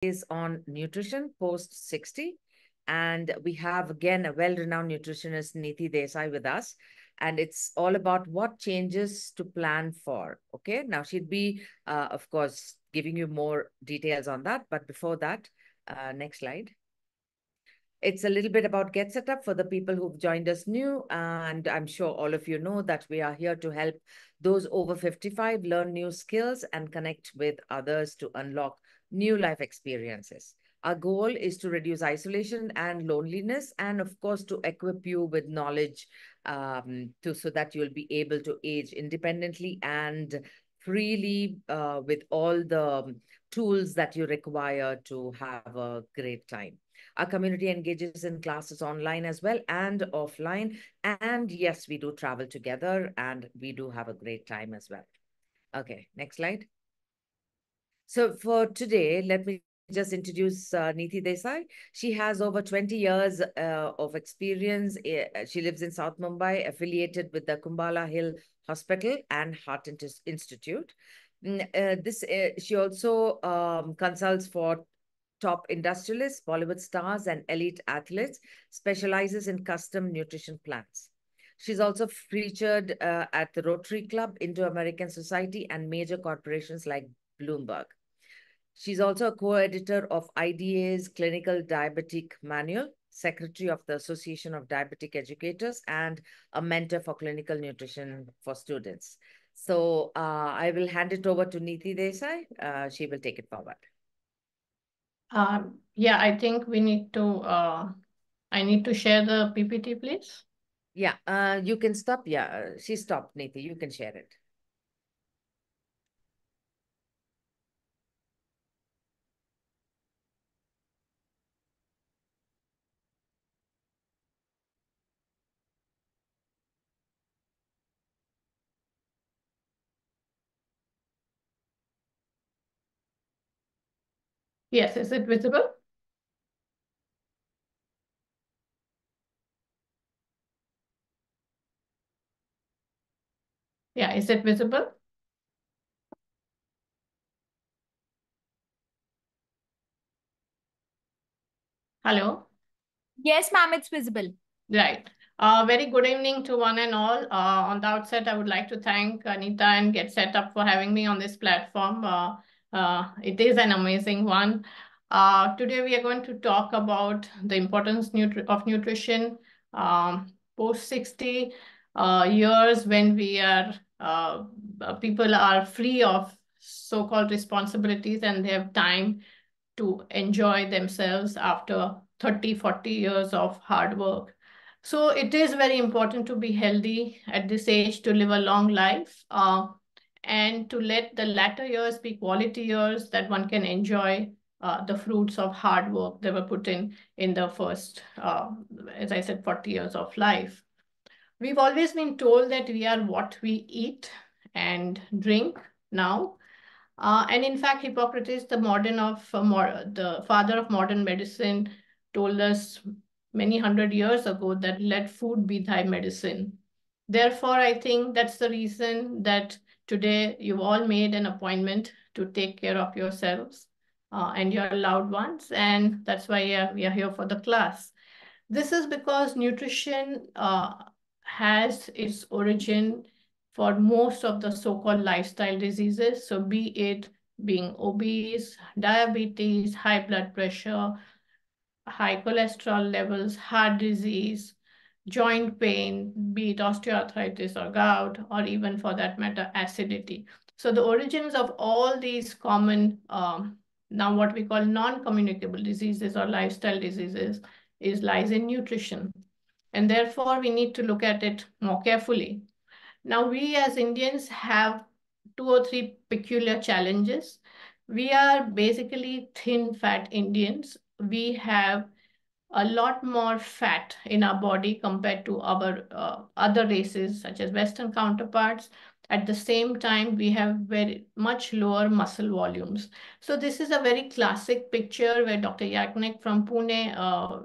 is on nutrition post 60. And we have again a well-renowned nutritionist, Neeti Desai, with us. And it's all about what changes to plan for. Okay. Now she'd be, of course, giving you more details on that. But before that, next slide. It's a little bit about Get Set Up for the people who've joined us new. And I'm sure all of you know that we are here to help those over 55 learn new skills and connect with others to unlock new life experiences. Our goal is to reduce isolation and loneliness, and of course, to equip you with knowledge so that you'll be able to age independently and freely with all the tools that you require to have a great time. Our community engages in classes online as well and offline. And yes, we do travel together and we do have a great time as well. Okay, next slide. So for today, let me just introduce Neeti Desai. She has over 20 years of experience. She lives in South Mumbai, affiliated with the Kumbala Hill Hospital and Heart Institute. She also consults for top industrialists, Bollywood stars, and elite athletes, specializes in custom nutrition plans. She's also featured at the Rotary Club, Indo-American Society, and major corporations like Bloomberg. She's also a co-editor of IDA's Clinical Diabetic Manual, secretary of the Association of Diabetic Educators, and a mentor for clinical nutrition for students. So I will hand it over to Neeti Desai. She will take it forward. Yeah, I think we need to, I need to share the PPT, please. Yeah, you can stop. Yeah, she stopped, Neeti. You can share it. Yes, is it visible? Yeah, is it visible? Hello? Yes, ma'am, it's visible. Right. Very good evening to one and all. On the outset, I would like to thank Anita and Get Set Up for having me on this platform. It is an amazing one. Today, we are going to talk about the importance of nutrition post 60 years when we are people are free of so-called responsibilities and they have time to enjoy themselves after 30, 40 years of hard work. So it is very important to be healthy at this age, to live a long life, and to let the latter years be quality years that one can enjoy the fruits of hard work that were put in the first, as I said, 40 years of life. We've always been told that we are what we eat and drink now. And in fact, Hippocrates, the father of modern medicine, told us many hundred years ago that let food be thy medicine. Therefore, I think that's the reason that today you've all made an appointment to take care of yourselves and your loved ones. And that's why we are here for the class. This is because nutrition has its origin for most of the so-called lifestyle diseases. So be it being obese, diabetes, high blood pressure, high cholesterol levels, heart disease, joint pain, be it osteoarthritis or gout, or even for that matter, acidity. So the origins of all these common, now what we call non-communicable diseases or lifestyle diseases lies in nutrition. And therefore, we need to look at it more carefully. Now, we as Indians have 2 or 3 peculiar challenges. We are basically thin fat Indians. We have a lot more fat in our body compared to our other races, such as Western counterparts. At the same time, we have very much lower muscle volumes. So this is a very classic picture where Dr. Yagnik from Pune,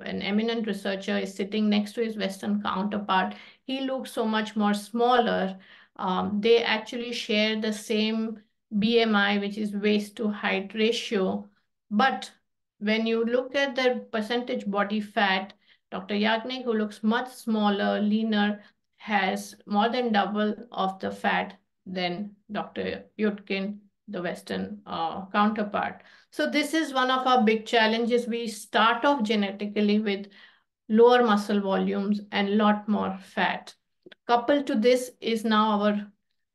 an eminent researcher, is sitting next to his Western counterpart. He looks so much more smaller. They actually share the same BMI, which is waist to height ratio, but when you look at the percentage body fat, Dr. Yagnik, who looks much smaller, leaner, has more than double of the fat than Dr. Yudkin, the Western counterpart. So this is one of our big challenges. We start off genetically with lower muscle volumes and a lot more fat. Coupled to this is now our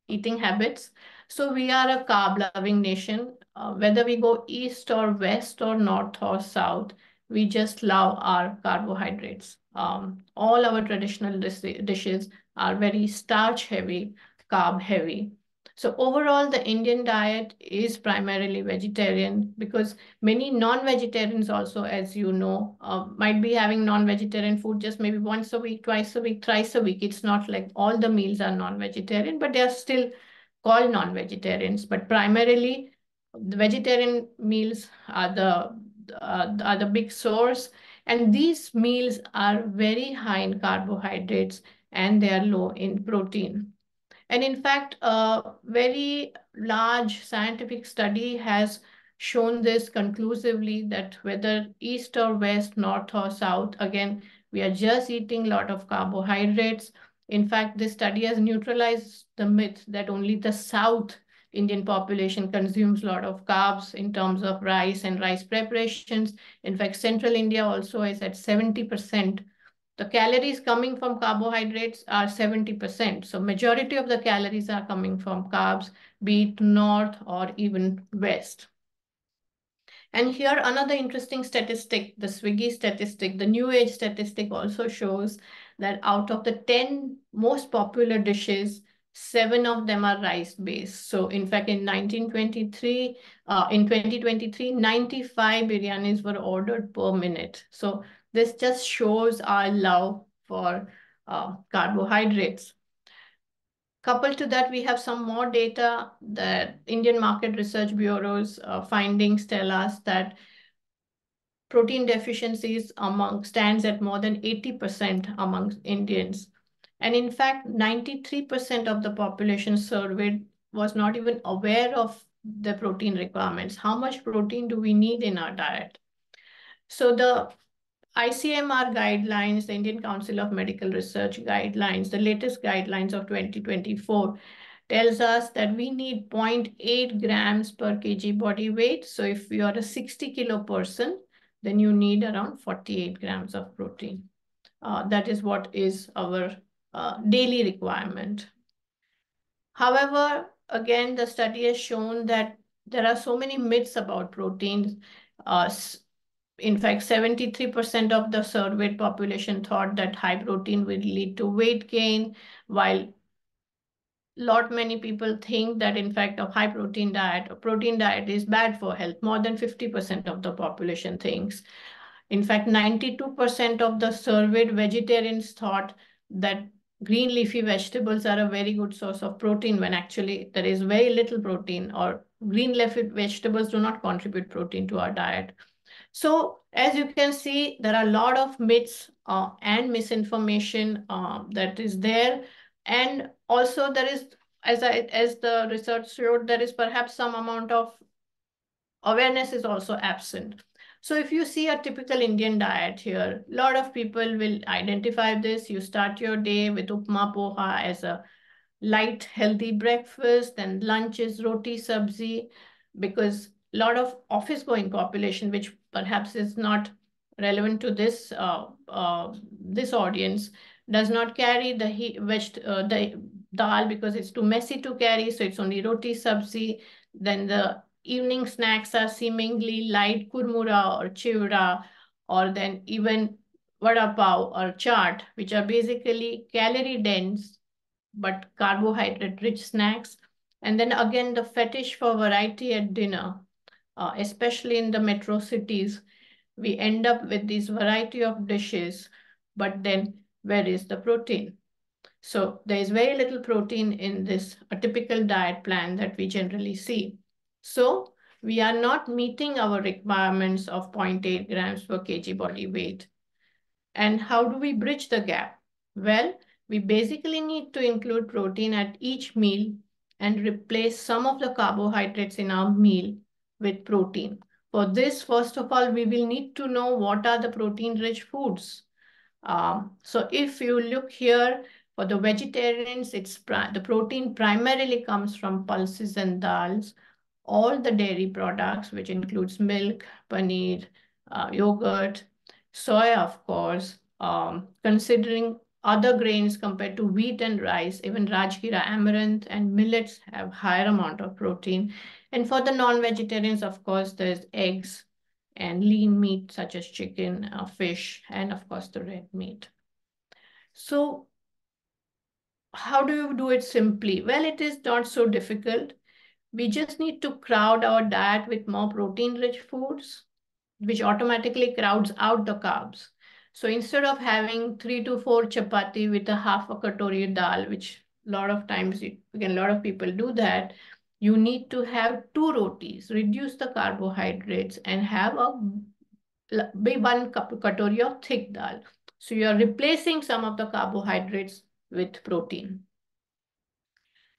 eating habits. So we are a carb-loving nation. Whether we go east or west or north or south, we just love our carbohydrates. All our traditional dishes are very starch-heavy, carb-heavy. So overall, the Indian diet is primarily vegetarian because many non-vegetarians also, as you know, might be having non-vegetarian food just maybe once a week, twice a week, thrice a week. It's not like all the meals are non-vegetarian, but they are still called non-vegetarians. But primarily, the vegetarian meals are the big source, and these meals are very high in carbohydrates and they are low in protein. And in fact, a very large scientific study has shown this conclusively that whether east or west, north or south, again, we are just eating a lot of carbohydrates. In fact, this study has neutralized the myth that only the South Indian population consumes a lot of carbs in terms of rice and rice preparations. In fact, Central India also is at 70%. The calories coming from carbohydrates are 70%. So majority of the calories are coming from carbs, be it north or even west. And here another interesting statistic, the Swiggy statistic, the New Age statistic also shows that out of the 10 most popular dishes, 7 of them are rice-based. So in fact, in 2023, 95 biryanis were ordered per minute. So this just shows our love for carbohydrates. Coupled to that, we have some more data. The Indian Market Research Bureau's findings tell us that protein deficiencies stands at more than 80% among Indians. And in fact, 93% of the population surveyed was not even aware of the protein requirements. How much protein do we need in our diet? So the ICMR guidelines, the Indian Council of Medical Research guidelines, the latest guidelines of 2024 tells us that we need 0.8 grams per kg body weight. So if you are a 60 kilo person, then you need around 48 grams of protein. That is what is our daily requirement. However, again, the study has shown that there are so many myths about proteins. In fact, 73% of the surveyed population thought that high protein will lead to weight gain, while many people think that in fact a high protein diet is bad for health. More than 50% of the population thinks. In fact, 92% of the surveyed vegetarians thought that green leafy vegetables are a very good source of protein when actually there is very little protein, or green leafy vegetables do not contribute protein to our diet. So as you can see, there are a lot of myths and misinformation that is there. And also there is, as the research showed, there is perhaps some amount of awareness is also absent. So if you see a typical Indian diet here, a lot of people will identify this. You start your day with upma poha as a light, healthy breakfast, then lunch is roti sabzi, because a lot of office-going population, which perhaps is not relevant to this this audience, does not carry the dal because it's too messy to carry, so it's only roti sabzi. Then the evening snacks are seemingly light kurmura or chivra, or then even vada pav or chaat, which are basically calorie dense but carbohydrate rich snacks. And then again, the fetish for variety at dinner, especially in the metro cities, we end up with this variety of dishes, but then where is the protein? So there is very little protein in this a typical diet plan that we generally see. So we are not meeting our requirements of 0.8 grams per kg body weight. And how do we bridge the gap? Well, we basically need to include protein at each meal and replace some of the carbohydrates in our meal with protein. For this, first of all, we will need to know what are the protein-rich foods. So if you look here, for the vegetarians, the protein primarily comes from pulses and dals, all the dairy products, which includes milk, paneer, yogurt, soy, of course, considering other grains compared to wheat and rice, even rajgira, amaranth, and millets have higher amount of protein. And for the non-vegetarians, of course, there's eggs and lean meat such as chicken, fish, and of course the red meat. So how do you do it simply? Well, it is not so difficult. We just need to crowd our diet with more protein-rich foods, which automatically crowds out the carbs. So instead of having 3 to 4 chapati with a half a katori dal, which a lot of times, again, a lot of people do that, you need to have 2 rotis, reduce the carbohydrates, and have one katori of thick dal. So you are replacing some of the carbohydrates with protein.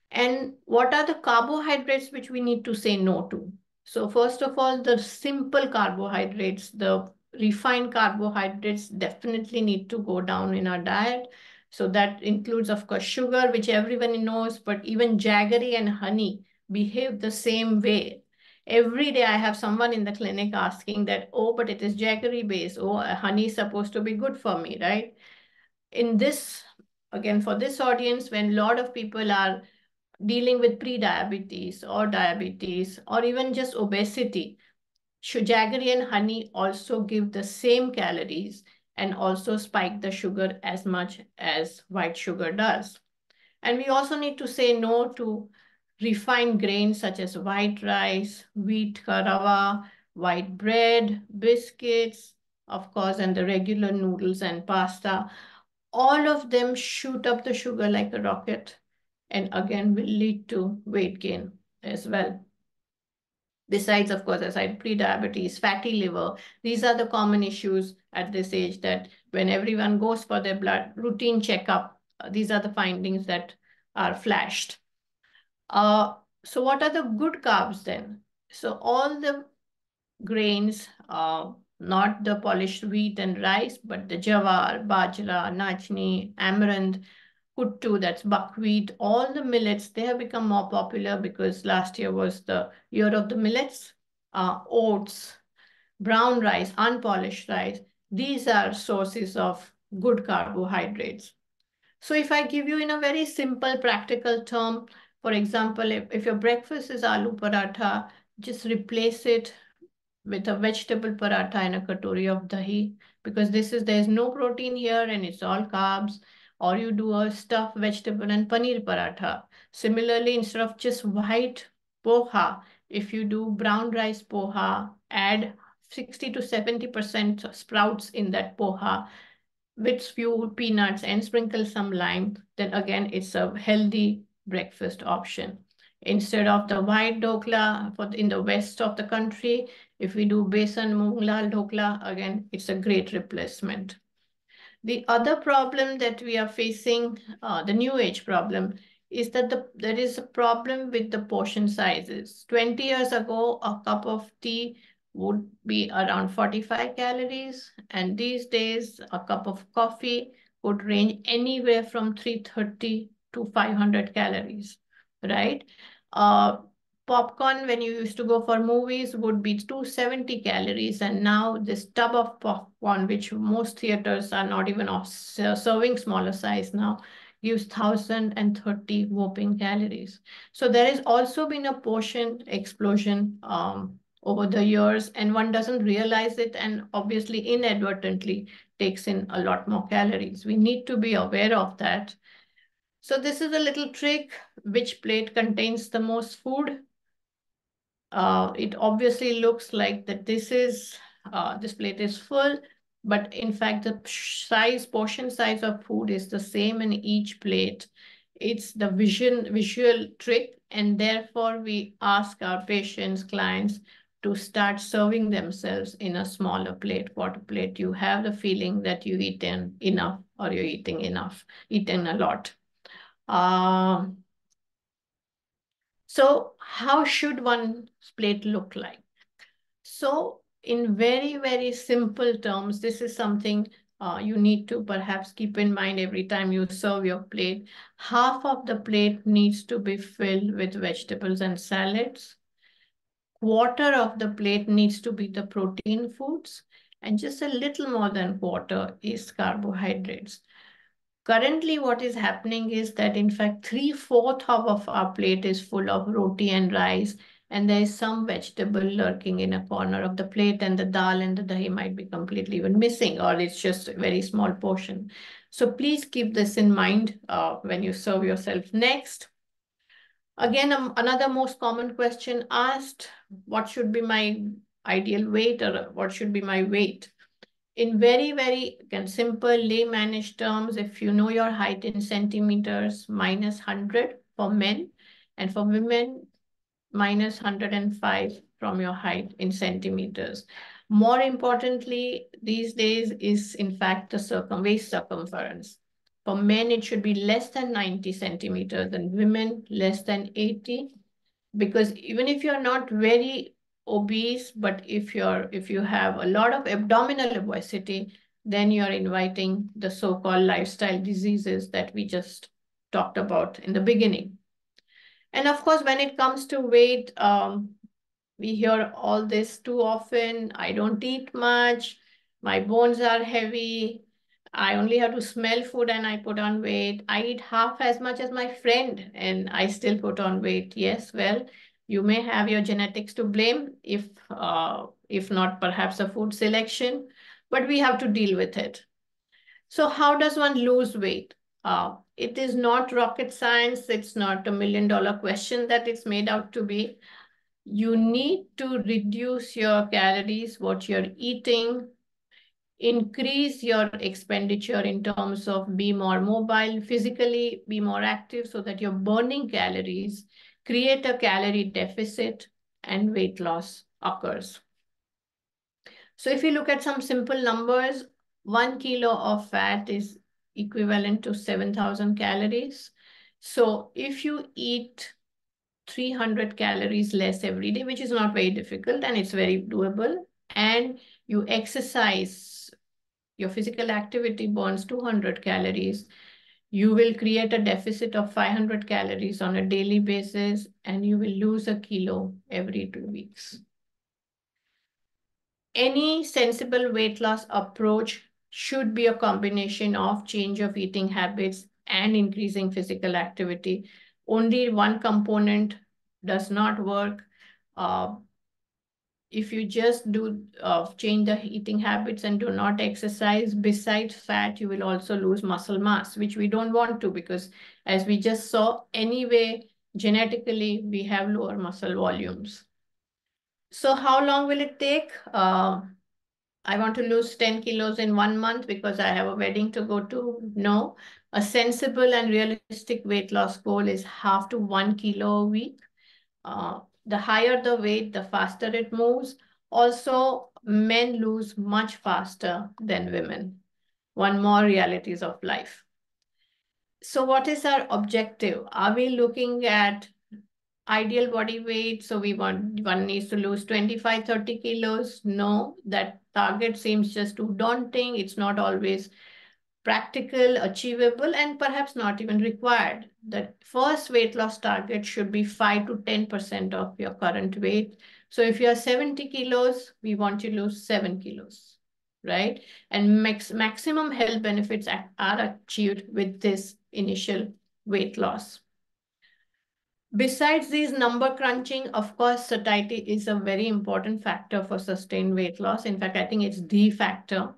And what are the carbohydrates which we need to say no to? So first of all, the simple carbohydrates, the refined carbohydrates definitely need to go down in our diet. So that includes, of course, sugar, which everyone knows, but even jaggery and honey behave the same way. Every day I have someone in the clinic asking that, oh, but it is jaggery based. Oh, honey is supposed to be good for me, right? In this, again, for this audience, when a lot of people are dealing with pre-diabetes or diabetes or even just obesity, jaggery and honey also give the same calories and also spike the sugar as much as white sugar does. And we also need to say no to refined grains such as white rice, wheat rava, white bread, biscuits, of course, and the regular noodles and pasta. All of them shoot up the sugar like a rocket and again will lead to weight gain as well. Besides, of course, aside pre-diabetes, fatty liver, these are the common issues at this age that when everyone goes for their blood routine checkup, these are the findings that are flashed. So what are the good carbs then? So all the grains, not the polished wheat and rice, but the jawar, bajra, nachni, amaranth, kuttu, that's buckwheat, all the millets, they have become more popular because last year was the year of the millets. Oats, brown rice, unpolished rice, these are sources of good carbohydrates. So if I give you in a very simple practical term, for example, if your breakfast is aloo paratha, just replace it with a vegetable paratha and a katori of dahi, because there's no protein here and it's all carbs. Or you do a stuffed vegetable and paneer paratha. Similarly, instead of just white poha, if you do brown rice poha, add 60 to 70% sprouts in that poha with few peanuts and sprinkle some lime, then again, it's a healthy breakfast option. Instead of the white dokla in the west of the country, if we do besan moong lal dokla, again, it's a great replacement. The other problem that we are facing, the new age problem, is that there is a problem with the portion sizes. 20 years ago, a cup of tea would be around 45 calories, and these days, a cup of coffee would range anywhere from 330 to 500 calories, right? Popcorn, when you used to go for movies, would be 270 calories. And now this tub of popcorn, which most theaters are not even serving smaller size now, gives 1,030 whopping calories. So there has also been a portion explosion over the years, and one doesn't realize it and obviously inadvertently takes in a lot more calories. We need to be aware of that. So this is a little trick: which plate contains the most food. It obviously looks like that this plate is full, but in fact the portion size of food is the same in each plate. It's the visual trick, and therefore we ask our patients, clients, to start serving themselves in a smaller plate. What plate you have the feeling that you've eaten enough or you're eating a lot. So how should one plate look like? So in very, very simple terms, this is something you need to perhaps keep in mind every time you serve your plate. Half of the plate needs to be filled with vegetables and salads. Quarter of the plate needs to be the protein foods, and just a little more than quarter is carbohydrates. Currently, what is happening is that, in fact, 3/4 of our plate is full of roti and rice, and there is some vegetable lurking in a corner of the plate, and the dal and the dahi might be completely even missing, or it's just a very small portion. So please keep this in mind when you serve yourself next. Again, another most common question asked, what should be my ideal weight, or what should be my weight? In very, very simple laymannish terms, if you know your height in centimeters, -100 for men, and for women, -105 from your height in centimeters. More importantly, these days is in fact the waist circumference. For men, it should be less than 90 centimeters, and women less than 80, because even if you're not very obese, but if you have a lot of abdominal obesity, then you're inviting the so-called lifestyle diseases that we just talked about in the beginning. And of course, when it comes to weight, we hear all this too often. I don't eat much. My bones are heavy. I only have to smell food and I put on weight. I eat half as much as my friend and I still put on weight. Yes, well, you may have your genetics to blame, if not perhaps a food selection, but we have to deal with it. So how does one lose weight? It is not rocket science. It's not a $1 million question that it's made out to be. You need to reduce your calories, what you're eating, increase your expenditure in terms of be more mobile, physically be more active so that you're burning calories, create a calorie deficit, and weight loss occurs. So if you look at some simple numbers, 1 kilo of fat is equivalent to 7,000 calories. So if you eat 300 calories less every day, which is not very difficult and it's very doable, and you exercise, your physical activity burns 200 calories, you will create a deficit of 500 calories on a daily basis, and you will lose a kilo every 2 weeks. Any sensible weight loss approach should be a combination of change of eating habits and increasing physical activity. Only one component does not work. If you just do change the eating habits and do not exercise, besides fat, you will also lose muscle mass, which we don't want to, because as we just saw, anyway, genetically, we have lower muscle volumes. So how long will it take? I want to lose 10 kilos in 1 month because I have a wedding to go to. No, a sensible and realistic weight loss goal is 0.5 to 1 kilo a week. The higher the weight, the faster it moves. Also, men lose much faster than women. One more realities of life. So what is our objective? Are we looking at ideal body weight? So one needs to lose 25, 30 kilos. No, that target seems just too daunting. It's not always practical, achievable, and perhaps not even required. The first weight loss target should be 5 to 10% of your current weight. So if you're 70 kilos, we want you to lose 7 kilos, right? And maximum health benefits are achieved with this initial weight loss. Besides these number crunching, of course, satiety is a very important factor for sustained weight loss. In fact, I think it's the factor.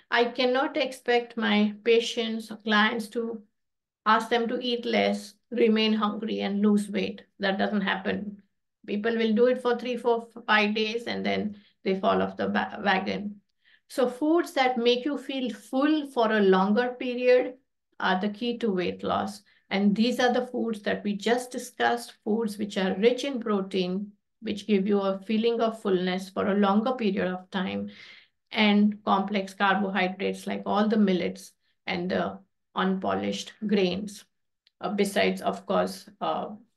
I cannot expect my patients or clients to ask them to eat less, remain hungry, and lose weight. That doesn't happen. People will do it for 3, 4, 5 days, and then they fall off the wagon. So foods that make you feel full for a longer period are the key to weight loss. And these are the foods that we just discussed, foods which are rich in protein, which give you a feeling of fullness for a longer period of time, and complex carbohydrates like all the millets and the unpolished grains. Besides, of course,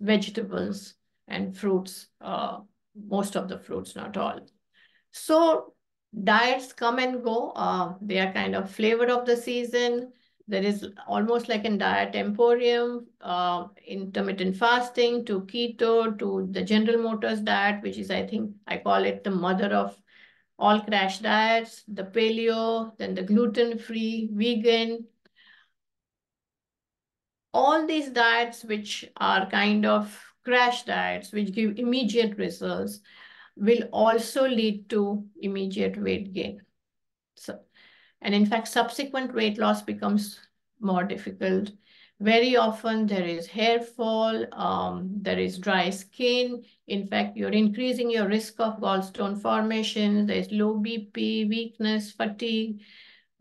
vegetables and fruits, most of the fruits, not all. So diets come and go. They are kind of flavor of the season. There is almost like a diet emporium, intermittent fasting to keto to the General Motors diet, which is, I think, I call it the mother of all crash diets, the paleo, then the gluten-free, vegan. All these diets, which are kind of crash diets, which give immediate results, will also lead to immediate weight gain. So, and in fact, subsequent weight loss becomes more difficult. Very often there is hair fall, there is dry skin. In fact, you're increasing your risk of gallstone formation. There's low BP, weakness, fatigue,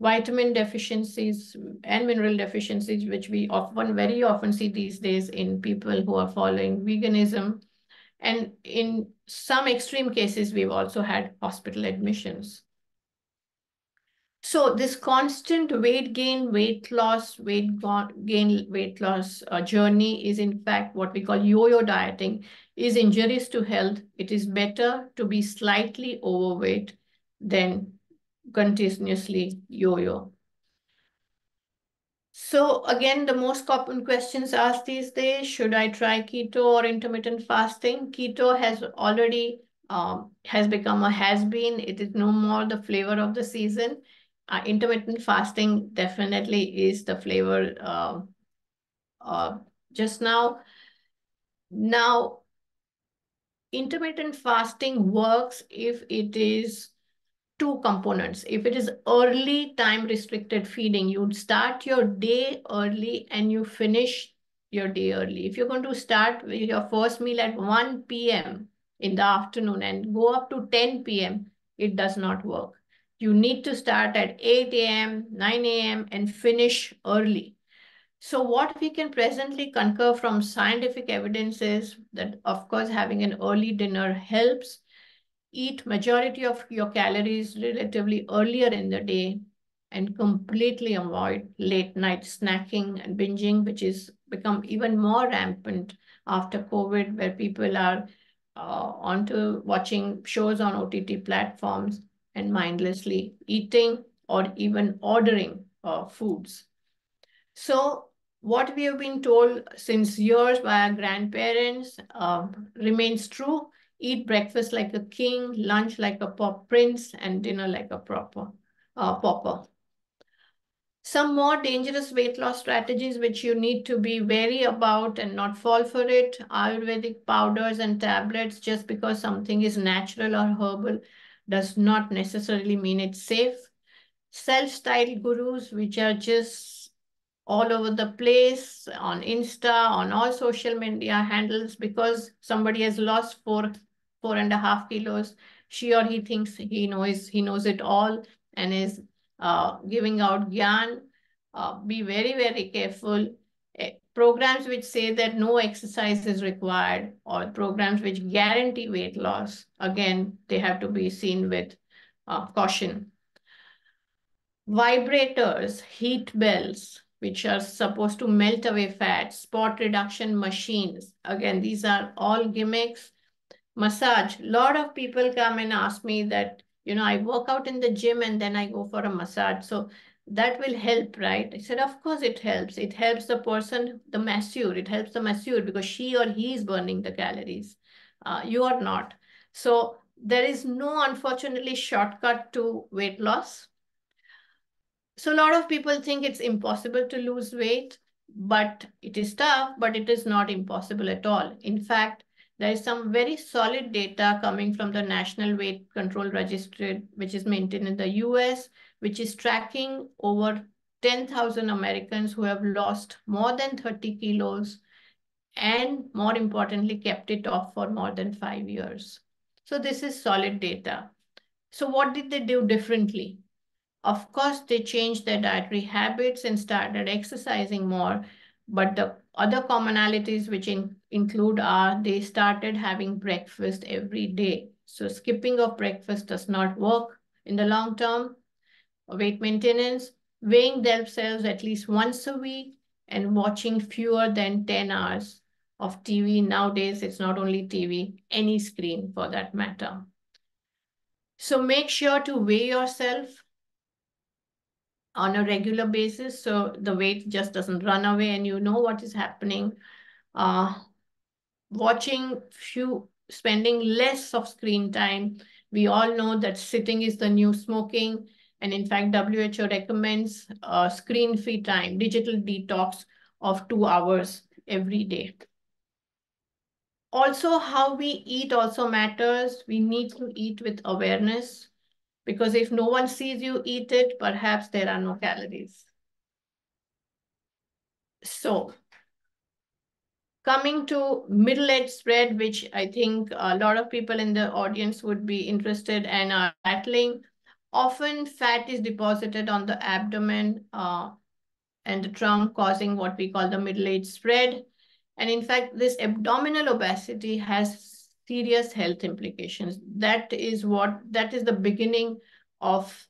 vitamin deficiencies and mineral deficiencies, which we very often see these days in people who are following veganism. And in some extreme cases, we've also had hospital admissions. So this constant weight gain, weight loss, weight gain, weight loss journey is in fact what we call yo-yo dieting, is injurious to health. It is better to be slightly overweight than continuously yo-yo. So again, the most common questions asked these days, should I try keto or intermittent fasting? Keto has already has become a has-been. It is no more the flavor of the season. Intermittent fasting definitely is the flavor just now. Now, intermittent fasting works if it is two components. If it is early time restricted feeding, you start your day early and you finish your day early. If you're going to start with your first meal at 1 p.m. in the afternoon and go up to 10 p.m., it does not work. You need to start at 8 a.m., 9 a.m. and finish early. So what we can presently concur from scientific evidence is that, of course, having an early dinner helps. Eat majority of your calories relatively earlier in the day and completely avoid late night snacking and binging, which is become even more rampant after COVID, where people are onto watching shows on OTT platforms and mindlessly eating or even ordering foods. So what we have been told since years by our grandparents remains true. Eat breakfast like a king, lunch like a pop prince, and dinner like a pauper. Some more dangerous weight loss strategies which you need to be wary about and not fall for it. Ayurvedic powders and tablets, just because something is natural or herbal does not necessarily mean it's safe. Self-styled gurus, which are just all over the place on Insta, on all social media handles, because somebody has lost 4.5 kilos. She or he thinks he knows it all and is giving out gyan. Be very, very careful. Programs which say that no exercise is required or programs which guarantee weight loss, again, they have to be seen with caution. Vibrators, heat bells, which are supposed to melt away fat, spot reduction machines. Again, these are all gimmicks. Massage. A lot of people come and ask me that, I work out in the gym and then I go for a massage. So that will help, right? I said, of course it helps. It helps the person, the masseur. It helps the masseur because she or he is burning the calories. You are not. So there is no, unfortunately, shortcut to weight loss. So a lot of people think it's impossible to lose weight, but it is tough, but it is not impossible at all. In fact, there is some very solid data coming from the National Weight Control Registry, which is maintained in the US, which is tracking over 10,000 Americans who have lost more than 30 kilos and, more importantly, kept it off for more than 5 years. So this is solid data. So what did they do differently? Of course, they changed their dietary habits and started exercising more. But the other commonalities which include are they started having breakfast every day. So skipping of breakfast does not work in the long term. Weight maintenance, weighing themselves at least once a week and watching fewer than 10 hours of TV. Nowadays, it's not only TV, any screen for that matter. So make sure to weigh yourself on a regular basis so the weight just doesn't run away and you know what is happening. Spending less of screen time. We all know that sitting is the new smoking. And in fact, WHO recommends screen-free time, digital detox of 2 hours every day. Also, how we eat also matters. We need to eat with awareness because if no one sees you eat it, perhaps there are no calories. So coming to middle-aged spread, which I think a lot of people in the audience would be interested and are battling, often fat is deposited on the abdomen and the trunk, causing what we call the middle-aged spread. And in fact, this abdominal obesity has serious health implications. That is the beginning of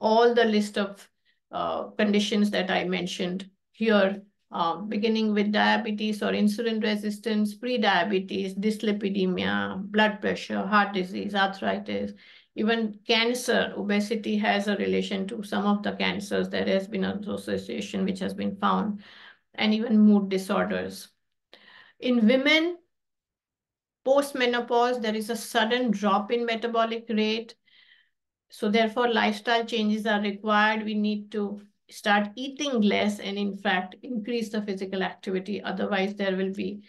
all the list of conditions that I mentioned here, beginning with diabetes or insulin resistance, pre-diabetes, dyslipidemia, blood pressure, heart disease, arthritis, even cancer. Obesity has a relation to some of the cancers. There has been an association which has been found, and even mood disorders. In women, post-menopause, there is a sudden drop in metabolic rate. So therefore, lifestyle changes are required. We need to start eating less and in fact, increase the physical activity. Otherwise, there will be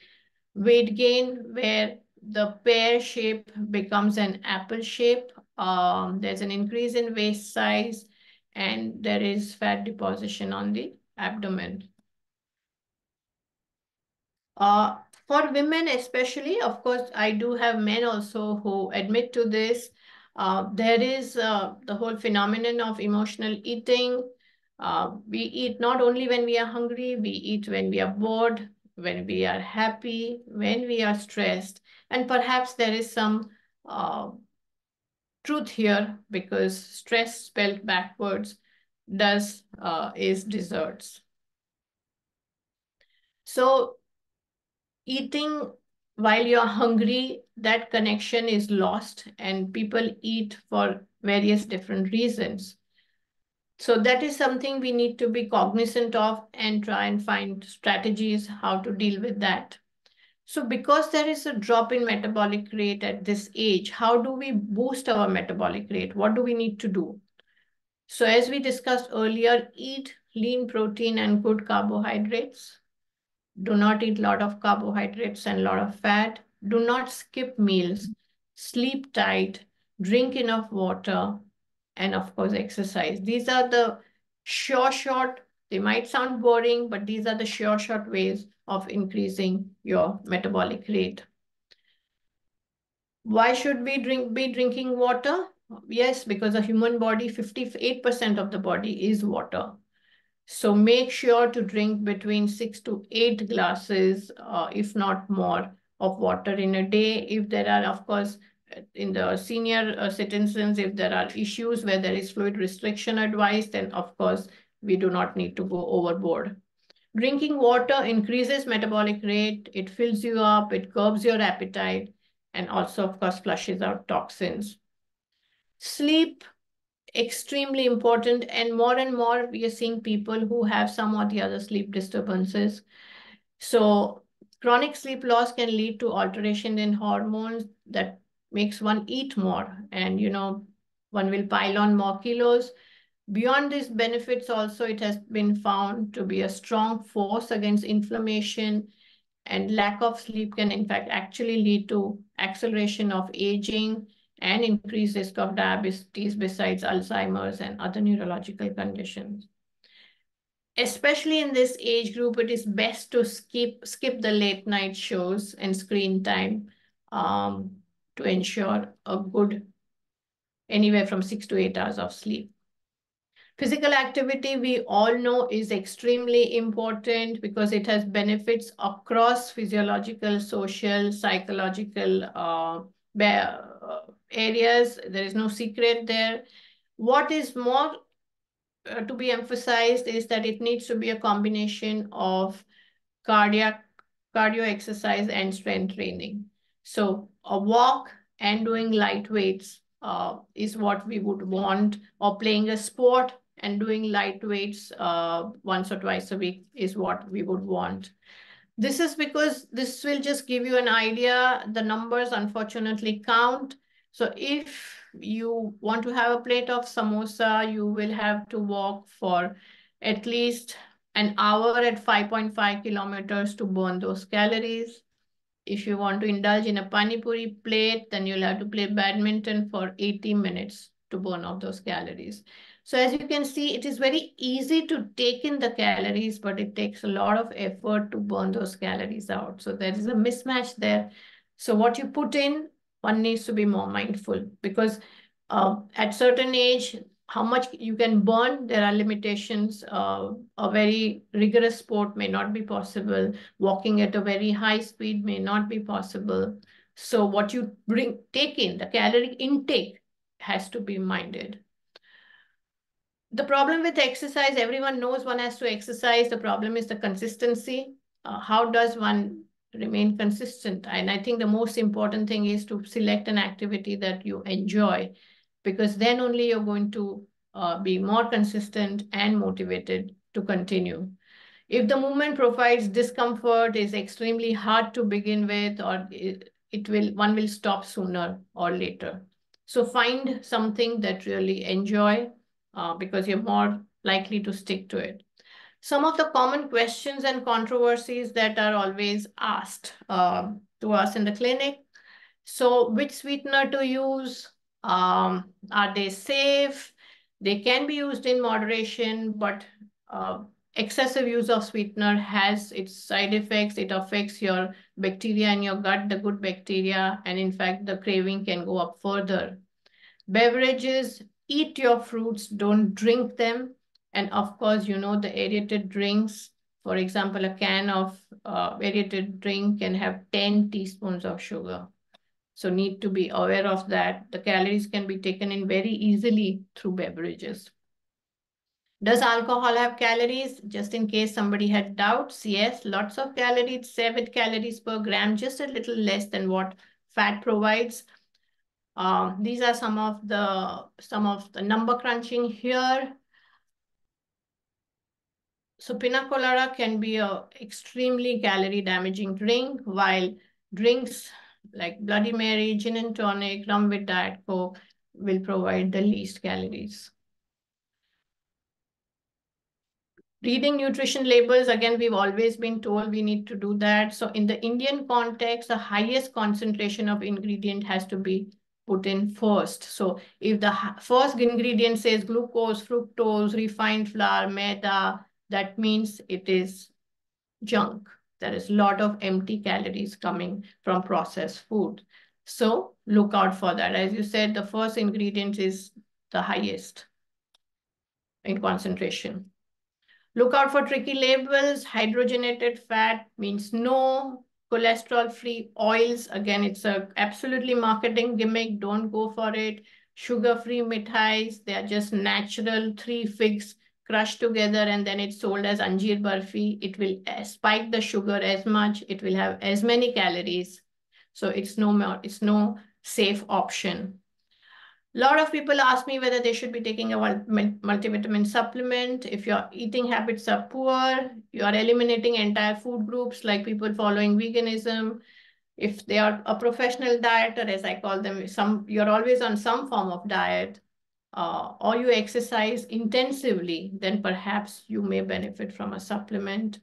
weight gain where the pear shape becomes an apple shape. There's an increase in waist size and there is fat deposition on the abdomen. For women especially, of course, I do have men also who admit to this. There is the whole phenomenon of emotional eating. We eat not only when we are hungry, we eat when we are bored, when we are happy, when we are stressed. And perhaps there is some truth here because stress spelled backwards is desserts. So eating while you're hungry, that connection is lost and people eat for various different reasons. So that is something we need to be cognizant of and try and find strategies how to deal with that. So because there is a drop in metabolic rate at this age, how do we boost our metabolic rate? What do we need to do? So as we discussed earlier, eat lean protein and good carbohydrates. Do not eat a lot of carbohydrates and a lot of fat. Do not skip meals. Sleep tight. Drink enough water. And of course, exercise. These are the short, they might sound boring, but these are the short ways of increasing your metabolic rate. Why should we be drinking water? Yes, because the human body, 58% of the body is water. So make sure to drink between 6 to 8 glasses, if not more, of water in a day. If there are, of course, in the senior citizens, if there are issues where there is fluid restriction advice, then of course, we do not need to go overboard. Drinking water increases metabolic rate, it fills you up, it curbs your appetite, and also, of course, flushes out toxins. Sleep, extremely important, and more we are seeing people who have some or the other sleep disturbances. So chronic sleep loss can lead to alteration in hormones that makes one eat more and one will pile on more kilos. Beyond these benefits also, it has been found to be a strong force against inflammation, and lack of sleep can in fact actually lead to acceleration of aging and increased risk of diabetes besides Alzheimer's and other neurological conditions. Especially in this age group, it is best to skip the late night shows and screen time to ensure a good anywhere from 6 to 8 hours of sleep. Physical activity, we all know, is extremely important because it has benefits across physiological, social, psychological areas. There is no secret there. What is more to be emphasized is that it needs to be a combination of cardio exercise and strength training. So a walk and doing light weights is what we would want, or playing a sport and doing light weights once or twice a week is what we would want. This is because this will just give you an idea. The numbers unfortunately count. So if you want to have a plate of samosa, you will have to walk for at least an hour at 5.5 kilometers to burn those calories. If you want to indulge in a pani puri plate, then you'll have to play badminton for 80 minutes to burn off those calories. So as you can see, it is very easy to take in the calories, but it takes a lot of effort to burn those calories out. So there is a mismatch there. So what you put in, one needs to be more mindful, because at certain age, how much you can burn, there are limitations. A very rigorous sport may not be possible. Walking at a very high speed may not be possible. So what you take in, the calorie intake has to be minded. The problem with exercise, everyone knows one has to exercise. The problem is the consistency. How does one remain consistent? And I think the most important thing is to select an activity that you enjoy, because then only you're going to be more consistent and motivated to continue. If the movement provides discomfort, is extremely hard to begin with, or one will stop sooner or later. So find something that really enjoy, because you're more likely to stick to it. Some of the common questions and controversies that are always asked to us in the clinic. So which sweetener to use? Are they safe? They can be used in moderation, but excessive use of sweetener has its side effects. It affects your bacteria in your gut, the good bacteria, and in fact, the craving can go up further. Beverages, eat your fruits, don't drink them. And of course, you know, the aerated drinks, for example, a can of aerated drink can have 10 teaspoons of sugar. So need to be aware of that. The calories can be taken in very easily through beverages. Does alcohol have calories? Just in case somebody had doubts, yes, lots of calories, 7 calories per gram, just a little less than what fat provides. These are some of the number crunching here. So pina colada can be a extremely calorie damaging drink, while drinks like Bloody Mary, gin and tonic, rum with Diet Coke will provide the least calories. Reading nutrition labels, again, we've always been told we need to do that. So in the Indian context, the highest concentration of ingredient has to be put in first. So if the first ingredient says glucose, fructose, refined flour, maida, that means it is junk. There is a lot of empty calories coming from processed food. So look out for that. As you said, the first ingredient is the highest in concentration. Look out for tricky labels. Hydrogenated fat means no. Cholesterol-free oils, again, it's a absolutely marketing gimmick. Don't go for it. Sugar-free mithais, they are just natural 3 figs crushed together, and then it's sold as Anjeer Barfi. It will spike the sugar as much. It will have as many calories. So it's no safe option. A lot of people ask me whether they should be taking a multivitamin supplement. If your eating habits are poor, you are eliminating entire food groups like people following veganism. If they are a professional dieter, as I call them, you're always on some form of diet, or you exercise intensively, then perhaps you may benefit from a supplement.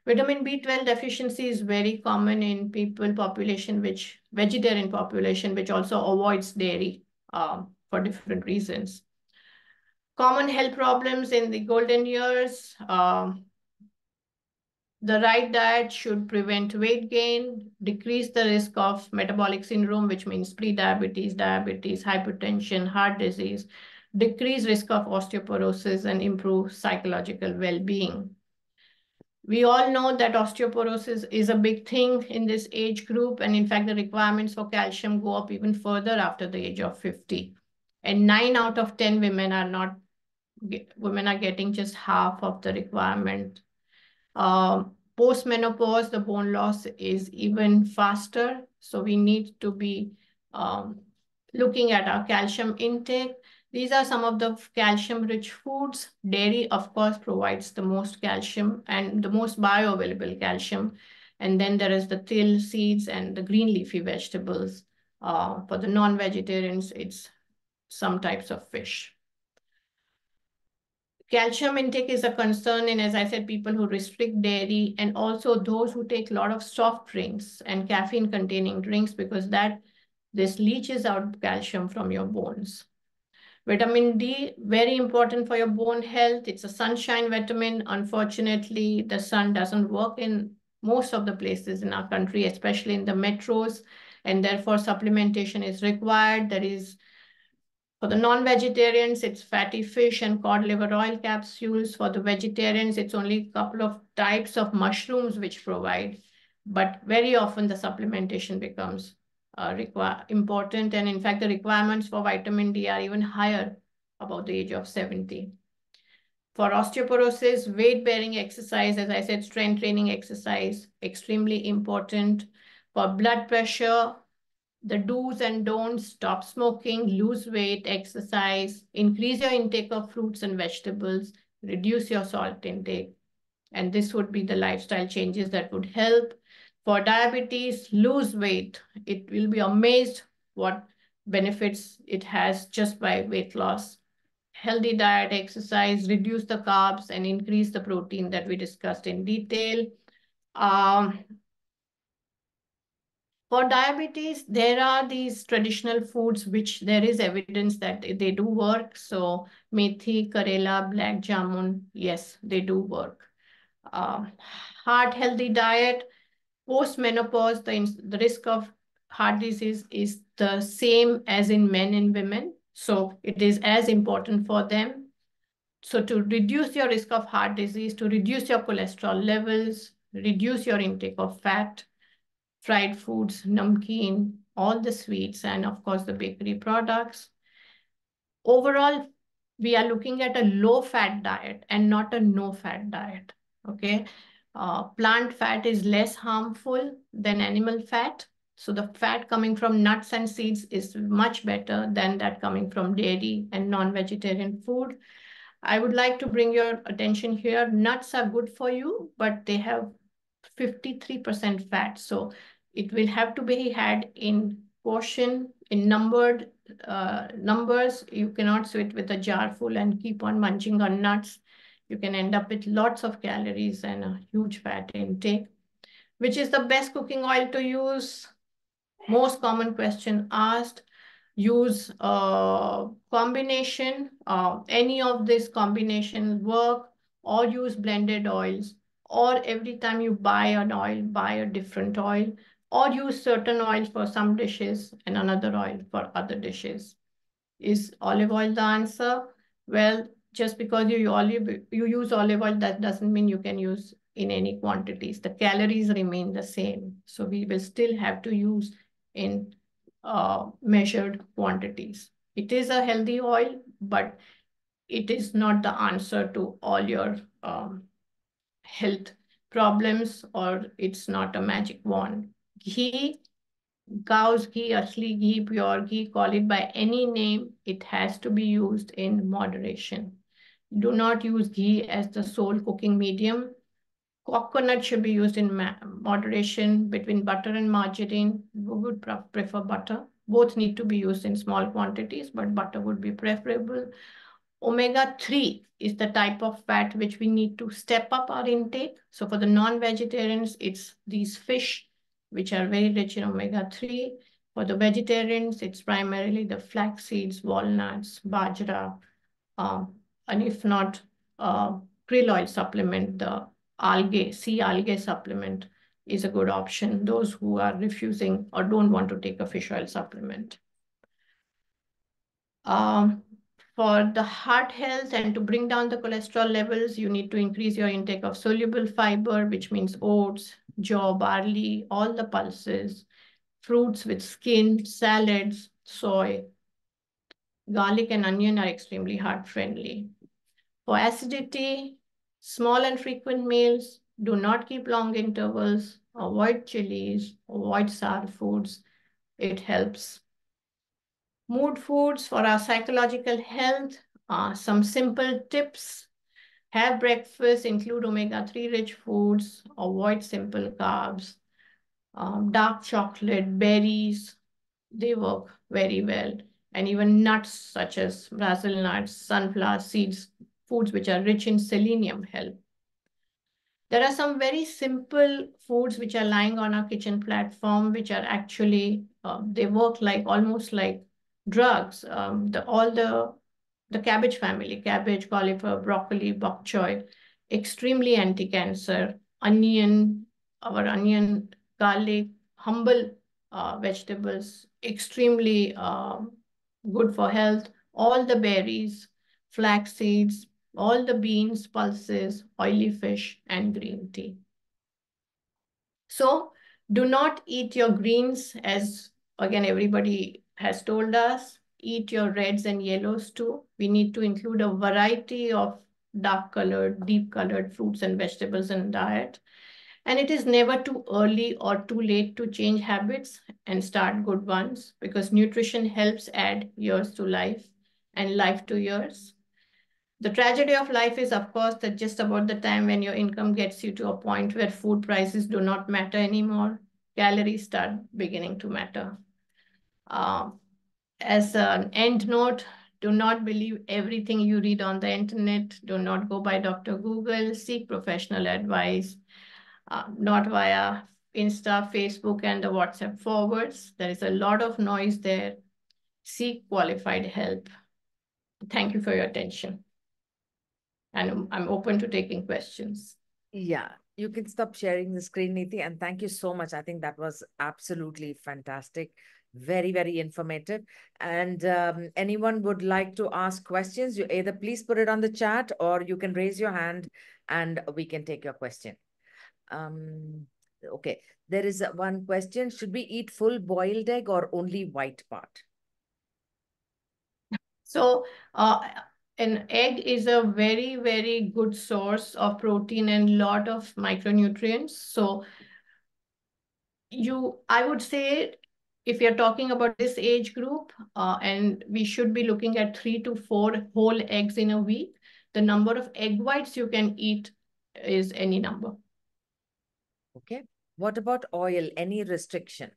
Vitamin B12 deficiency is very common in vegetarian population, which also avoids dairy for different reasons. Common health problems in the golden years. The right diet should prevent weight gain, decrease the risk of metabolic syndrome, which means pre-diabetes, diabetes, hypertension, heart disease, decrease risk of osteoporosis, and improve psychological well-being. We all know that osteoporosis is a big thing in this age group. And in fact, the requirements for calcium go up even further after the age of 50. And 9 out of 10 women are getting just half of the requirement. Post-menopause, the bone loss is even faster. So we need to be Looking at our calcium intake, these are some of the calcium-rich foods. Dairy, of course, provides the most calcium and the most bioavailable calcium. And then there is the till seeds and the green leafy vegetables. For the non-vegetarians, it's some types of fish. Calcium intake is a concern in, as I said, people who restrict dairy and also those who take a lot of soft drinks and caffeine-containing drinks because this leaches out calcium from your bones. Vitamin D, very important for your bone health. It's a sunshine vitamin. Unfortunately, the sun doesn't work in most of the places in our country, especially in the metros, and therefore supplementation is required. For the non-vegetarians, it's fatty fish and cod liver oil capsules. For the vegetarians, it's only a couple of types of mushrooms which provide, but very often the supplementation becomes important. And in fact, the requirements for vitamin D are even higher about the age of 70. For osteoporosis, weight-bearing exercise, as I said, strength training exercise, extremely important. For blood pressure, the do's and don'ts: stop smoking, lose weight, exercise, increase your intake of fruits and vegetables, reduce your salt intake. And this would be the lifestyle changes that would help. For diabetes, lose weight. It will be amazed what benefits it has just by weight loss. Healthy diet, exercise, reduce the carbs, and increase the protein that we discussed in detail. For diabetes, there are these traditional foods which there is evidence that they do work. So methi, karela, black jamun, yes, they do work. Heart healthy diet, post-menopause, the risk of heart disease is the same as in men and women. So it is as important for them. So to reduce your risk of heart disease, to reduce your cholesterol levels, reduce your intake of fat, fried foods, namkeen, all the sweets, and of course the bakery products. Overall, we are looking at a low-fat diet and not a no-fat diet, okay? Plant fat is less harmful than animal fat. So the fat coming from nuts and seeds is much better than that coming from dairy and non-vegetarian food. I would like to bring your attention here. Nuts are good for you, but they have 53% fat. So it will have to be had in portion, in numbers. You cannot sit with a jar full and keep on munching on nuts. You can end up with lots of calories and a huge fat intake. Which is the best cooking oil to use? Most common question asked. Use a combination. Any of this combination work, or use blended oils, or every time you buy an oil, buy a different oil, or use certain oils for some dishes and another oil for other dishes. Is olive oil the answer? Well, just because you use olive oil, that doesn't mean you can use in any quantities. The calories remain the same. So we will still have to use in measured quantities. It is a healthy oil, but it is not the answer to all your health problems, or it's not a magic wand. Ghee, cow's ghee, asli ghee, pure ghee, call it by any name, it has to be used in moderation. Do not use ghee as the sole cooking medium. Coconut should be used in moderation. Between butter and margarine, we would prefer butter. Both need to be used in small quantities, but butter would be preferable. Omega-3 is the type of fat which we need to step up our intake. So for the non-vegetarians, it's these fish, which are very rich in omega-3. For the vegetarians, it's primarily the flax seeds, walnuts, bajra, and if not, krill oil supplement, the sea algae supplement is a good option. Those who are refusing or don't want to take a fish oil supplement. For the heart health and to bring down the cholesterol levels, you need to increase your intake of soluble fiber, which means oats, jaw, barley, all the pulses, fruits with skin, salads, soy. Garlic and onion are extremely heart friendly. For acidity, small and frequent meals, do not keep long intervals, avoid chilies, avoid sour foods. It helps. Mood foods for our psychological health, some simple tips. Have breakfast, include omega-3 rich foods, avoid simple carbs, dark chocolate, berries, they work very well. And even nuts such as Brazil nuts, sunflower seeds, foods which are rich in selenium help. There are some very simple foods which are lying on our kitchen platform, which are actually, they work like almost like drugs. The cabbage family, cabbage, cauliflower, broccoli, bok choy, extremely anti-cancer. Onion, our onion, garlic, humble vegetables, extremely good for health. All the berries, flax seeds, all the beans, pulses, oily fish, and green tea. So do not eat your greens, as again everybody has told us. Eat your reds and yellows too. We need to include a variety of dark colored, deep colored fruits and vegetables in diet. And it is never too early or too late to change habits and start good ones, because nutrition helps add years to life and life to years. The tragedy of life is, of course, that just about the time when your income gets you to a point where food prices do not matter anymore, calories start beginning to matter. Uh, as an end note, do not believe everything you read on the internet. Do not go by Dr. Google. Seek professional advice, not via Insta, Facebook, and the WhatsApp forwards. There is a lot of noise there. Seek qualified help. Thank you for your attention. And I'm open to taking questions. Yeah, you can stop sharing the screen, Neeti, and thank you so much. I think that was absolutely fantastic. Very, very informative. And anyone would like to ask questions, you either please put it on the chat or you can raise your hand and we can take your question. Okay, there is one question. Should we eat full boiled egg or only white part? So an egg is a very, very good source of protein and lot of micronutrients. So I would say, if you're talking about this age group, and we should be looking at 3 to 4 whole eggs in a week, the number of egg whites you can eat is any number. Okay. What about oil? Any restriction?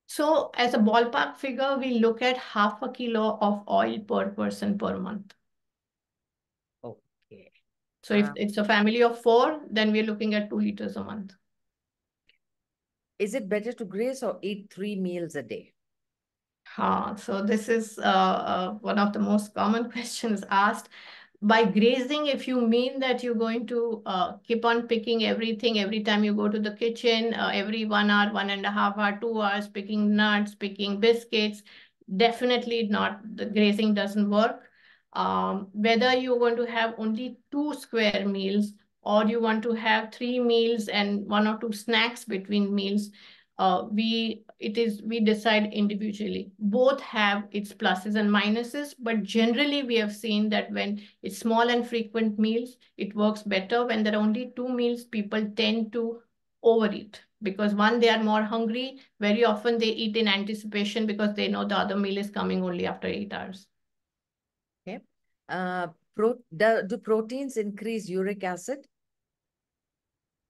So as a ballpark figure, we look at half a kilo of oil per person per month. Okay. So if it's a family of 4, then we're looking at 2 liters a month. Is it better to graze or eat 3 meals a day? So this is one of the most common questions asked. By grazing, if you mean that you're going to keep on picking everything every time you go to the kitchen, every 1 hour, 1.5 hour, 2 hours, picking nuts, picking biscuits, definitely not. The grazing doesn't work. Whether you're going to have only 2 square meals or you want to have 3 meals and 1 or 2 snacks between meals, we decide individually. Both have its pluses and minuses, but generally we have seen that when it's small and frequent meals, it works better. When there are only 2 meals, people tend to overeat, because one, they are more hungry. Very often they eat in anticipation because they know the other meal is coming only after 8 hours. Okay. Do proteins increase uric acid?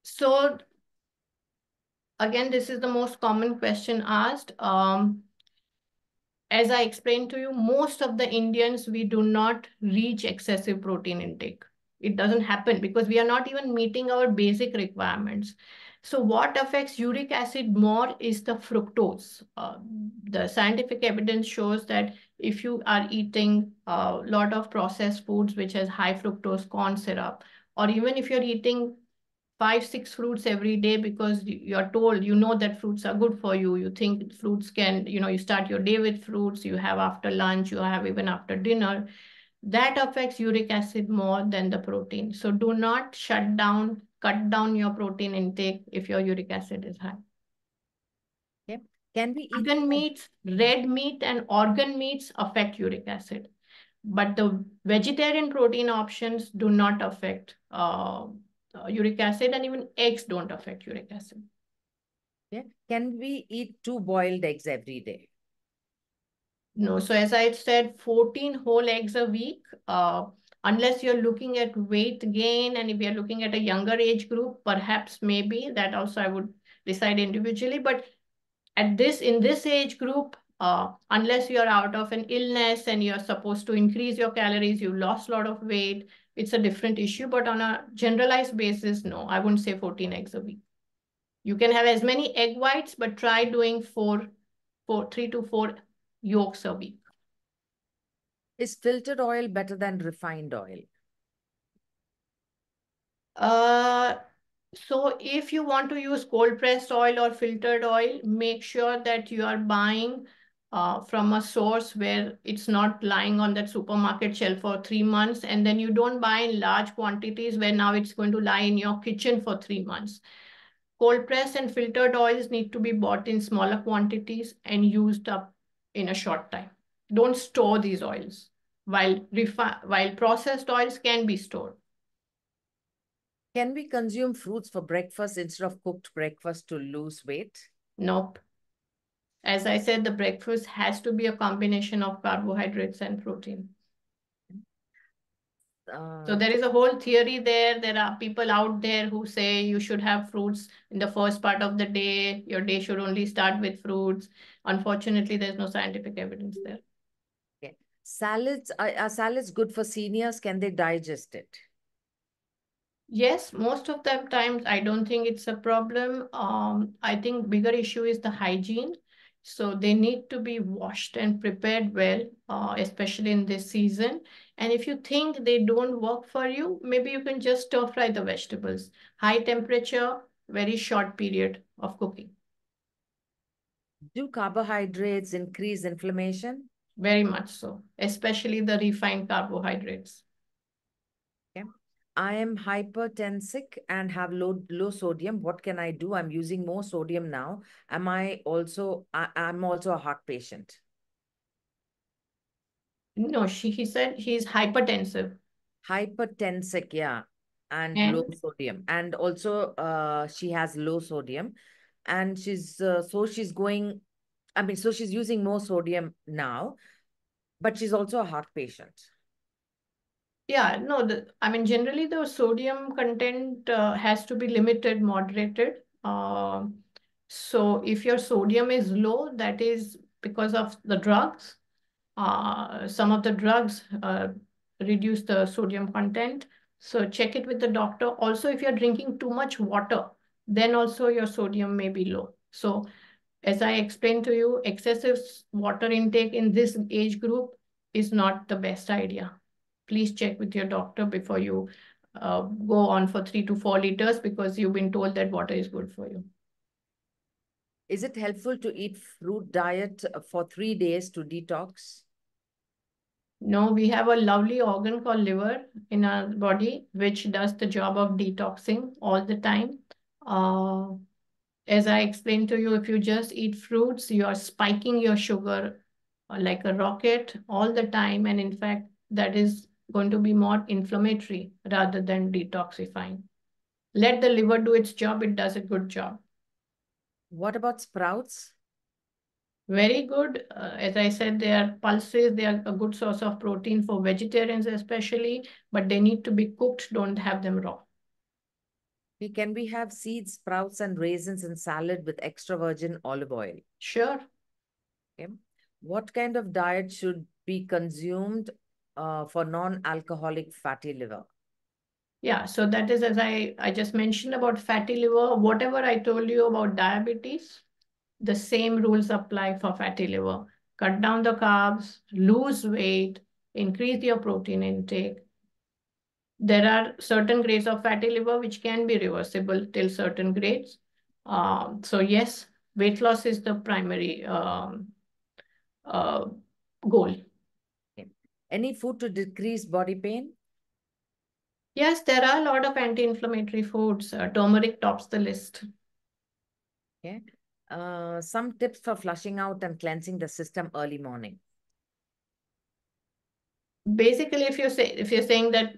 So again, this is the most common question asked. As I explained to you, most of the Indians, we do not reach excessive protein intake. It doesn't happen because we are not even meeting our basic requirements. So what affects uric acid more is the fructose. The scientific evidence shows that if you are eating a lot of processed foods, which has high fructose corn syrup, or even if you're eating 5, 6 fruits every day because you're told, that fruits are good for you. You think fruits can, you start your day with fruits, you have after lunch, you have even after dinner. That affects uric acid more than the protein. So do not cut down your protein intake if your uric acid is high. Okay. Can we eat Organ meats, red meat and organ meats affect uric acid. But the vegetarian protein options do not affect uric acid, and even eggs don't affect uric acid. Yeah. Can we eat 2 boiled eggs every day? No, so as I said, 14 whole eggs a week, unless you're looking at weight gain, and if you're looking at a younger age group, perhaps maybe that also I would decide individually. But in this age group, unless you're out of an illness and you're supposed to increase your calories, you lost a lot of weight, it's a different issue. But on a generalized basis, no, I wouldn't say 14 eggs a week. You can have as many egg whites, but try doing 3 to 4 yolks a week. Is filtered oil better than refined oil? So if you want to use cold pressed oil or filtered oil, make sure that you are buying from a source where it's not lying on that supermarket shelf for 3 months, and then you don't buy in large quantities where now it's going to lie in your kitchen for 3 months. Cold pressed and filtered oils need to be bought in smaller quantities and used up in a short time. Don't store these oils, while processed oils can be stored. Can we consume fruits for breakfast instead of cooked breakfast to lose weight? Nope. As I said, the breakfast has to be a combination of carbohydrates and protein. So there is a whole theory there. There are people out there who say you should have fruits in the first part of the day. Your day should only start with fruits. Unfortunately, there's no scientific evidence there. Okay. Salads, are salads good for seniors? Can they digest it? Yes, most of the times I don't think it's a problem. I think bigger issue is the hygiene. So they need to be washed and prepared well, especially in this season. And if you think they don't work for you, maybe you can just stir fry the vegetables. High temperature, very short period of cooking. Do carbohydrates increase inflammation? Very much so, especially the refined carbohydrates. Okay. I am hypertensic and have low sodium. What can I do? I'm using more sodium now. I'm also a heart patient. No, he said he's hypertensive. Hypertensic, yeah, and low And sodium. And also she has low sodium, and she's using more sodium now, but she's also a heart patient. yeah, no, generally the sodium content has to be limited, moderated. So if your sodium is low, that is because of the drugs. Some of the drugs reduce the sodium content. So check it with the doctor. Also, if you're drinking too much water, then also your sodium may be low. So as I explained to you, excessive water intake in this age group is not the best idea. Please check with your doctor before you go on for 3 to 4 liters because you've been told that water is good for you. Is it helpful to eat fruit diet for 3 days to detox? No, we have a lovely organ called liver in our body, which does the job of detoxing all the time. As I explained to you, if you just eat fruits, you are spiking your sugar like a rocket all the time. And in fact, that is going to be more inflammatory rather than detoxifying. Let the liver do its job. It does a good job. What about sprouts? Very good. As I said, they are pulses. They are a good source of protein for vegetarians especially, but they need to be cooked. Don't have them raw. Can we have seeds, sprouts, and raisins in salad with extra virgin olive oil? Sure. Okay. What kind of diet should be consumed for non-alcoholic fatty liver? Yeah, so that is as I just mentioned about fatty liver. Whatever I told you about diabetes, the same rules apply for fatty liver. Cut down the carbs, lose weight, increase your protein intake. There are certain grades of fatty liver which can be reversible till certain grades. So yes, weight loss is the primary goal. Okay. Any food to decrease body pain? Yes, there are a lot of anti-inflammatory foods. Turmeric tops the list. Okay. Some tips for flushing out and cleansing the system early morning. Basically, if you're saying that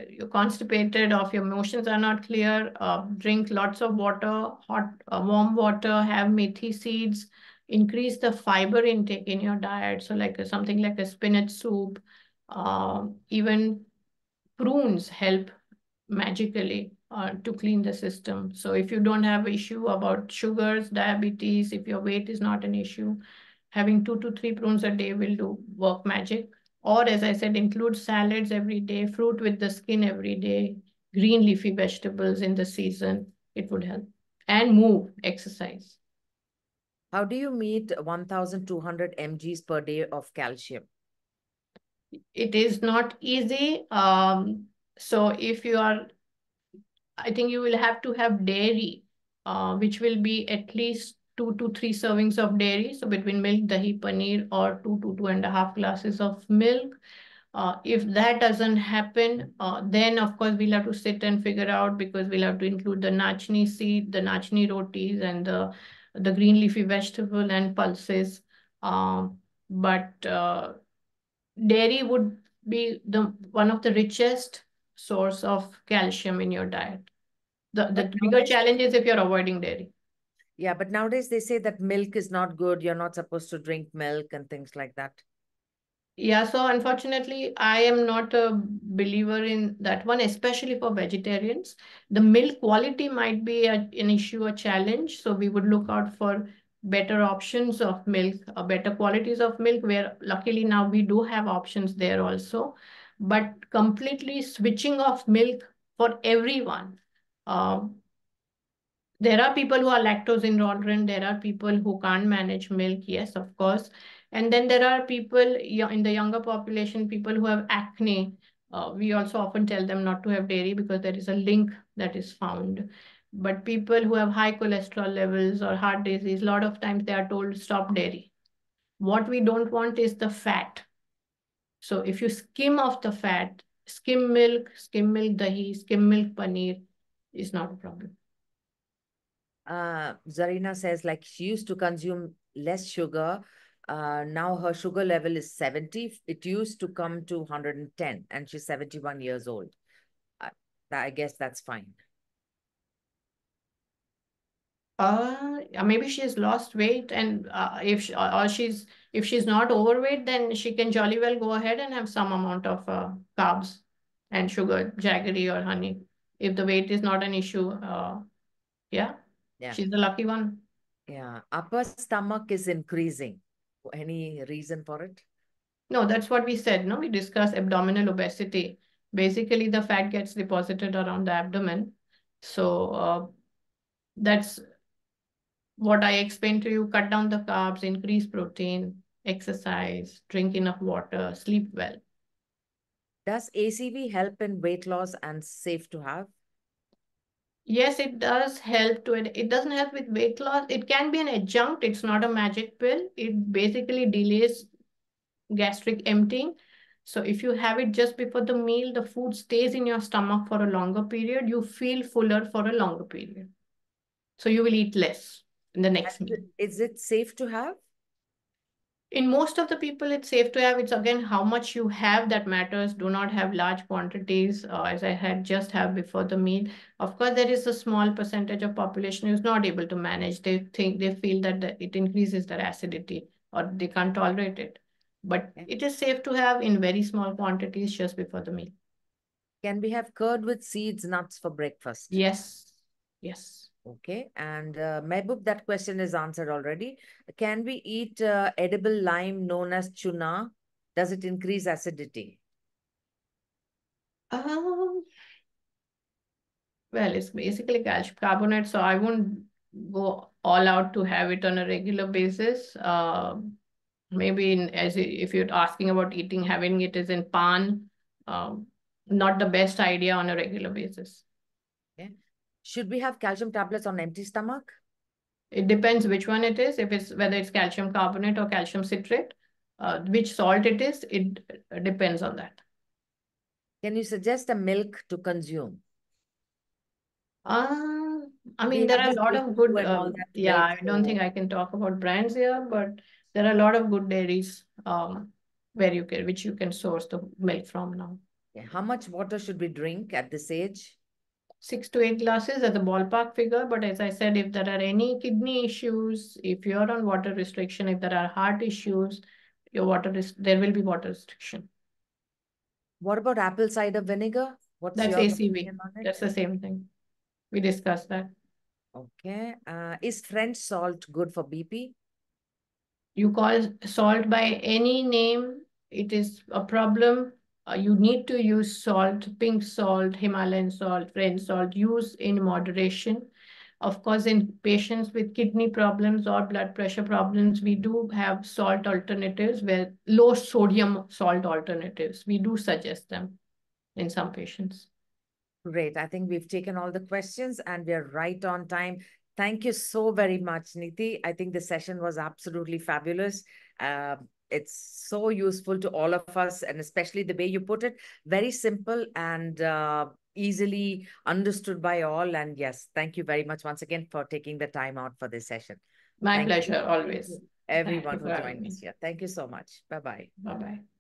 you're constipated or if your motions are not clear, drink lots of water, hot, warm water, have methi seeds, increase the fiber intake in your diet. So like something like a spinach soup, even prunes help magically to clean the system. So if you don't have issue about sugars, diabetes, if your weight is not an issue, having 2 to 3 prunes a day will do work magic. Or as I said, include salads every day, fruit with the skin every day, green leafy vegetables in the season. It would help. And move, exercise. How do you meet 1,200 mgs per day of calcium? It is not easy. So if you are, I think you will have to have dairy, which will be at least 2 to 3 servings of dairy. So between milk, dahi, paneer, or 2 to 2.5 glasses of milk. If that doesn't happen, then of course we'll have to sit and figure out, because we'll have to include the nachni seed, the nachni rotis, and the green leafy vegetable and pulses. But dairy would be the one of the richest source of calcium in your diet. The But bigger nowadays, challenge is if you're avoiding dairy. yeah, but nowadays they say that milk is not good. You're not supposed to drink milk and things like that. Yeah, so unfortunately, I am not a believer in that one, especially for vegetarians. The milk quality might be an issue, a challenge. So we would look out for better options of milk, better qualities of milk, where luckily now we do have options there also. But completely switching off milk for everyone. Uh, there are people who are lactose intolerant. There are people who can't manage milk. Yes, of course. And then there are people in the younger population, people who have acne. We also often tell them not to have dairy because there is a link that is found. But people who have high cholesterol levels or heart disease, a lot of times they are told stop dairy. What we don't want is the fat. So if you skim off the fat, skim milk dahi, skim milk paneer is not a problem. Zarina says like she used to consume less sugar. Now her sugar level is 70. It used to come to 110 and she's 71 years old. I, I guess that's fine. Maybe she's lost weight, and if she's not overweight, then she can jolly well go ahead and have some amount of carbs and sugar, jaggery or honey. If the weight is not an issue, yeah, Yeah. she's the lucky one. Yeah. Upper stomach is increasing. Any reason for it? No, that's what we said. No, we discussed abdominal obesity. Basically, the fat gets deposited around the abdomen. So that's what I explained to you. Cut down the carbs, increase protein, exercise, drink enough water, sleep well. Does ACV help in weight loss and safe to have? Yes, it does help to it. It doesn't help with weight loss. It can be an adjunct. It's not a magic pill. It basically delays gastric emptying. So if you have it just before the meal, the food stays in your stomach for a longer period. You feel fuller for a longer period. So you will eat less in the next meal. Is it safe to have? In most of the people, it's safe to have. It's again how much you have that matters. Do not have large quantities, as I had just have before the meal. Of course, there is a small percentage of population who's not able to manage. They feel that it increases their acidity or they can't tolerate it. But it is safe to have in very small quantities just before the meal. Can we have curd with seeds, nuts for breakfast? Yes, yes. Okay, and Mehboob, that question is answered already. Can we eat edible lime known as chuna? Does it increase acidity? Um, well, it's basically calcium carbonate, so I won't go all out to have it on a regular basis. Maybe if you're asking about eating, having it is in pan, um, not the best idea on a regular basis. Okay. Should we have calcium tablets on empty stomach? It depends which one it is, if it's whether it's calcium carbonate or calcium citrate, which salt it is, it depends on that. Can you suggest a milk to consume? I We mean, there have are a this lot of good, and all that yeah, milk. I don't think I can talk about brands here, but there are a lot of good dairies which you can source the milk from now. How much water should we drink at this age? 6 to 8 glasses as a ballpark figure. But as I said, if there are any kidney issues, if you're on water restriction, if there are heart issues, there will be water restriction. What about apple cider vinegar? What's That's your ACV. opinion on it? That's the same thing. We discussed that. Okay. Is French salt good for BP? You call salt by any name, it is a problem. You need to use salt, pink salt, Himalayan salt, French salt, use in moderation. Of course, in patients with kidney problems or blood pressure problems, we do have salt alternatives where low sodium salt alternatives. We do suggest them in some patients. Great. I think we've taken all the questions and we're right on time. Thank you so very much, Niti. I think the session was absolutely fabulous. It's so useful to all of us, and especially the way you put it, very simple and easily understood by all. And yes, thank you very much once again for taking the time out for this session. My Thank pleasure, you. always. Everyone Thank you who for having joined me. us here. Thank you so much. Bye-bye. Bye-bye.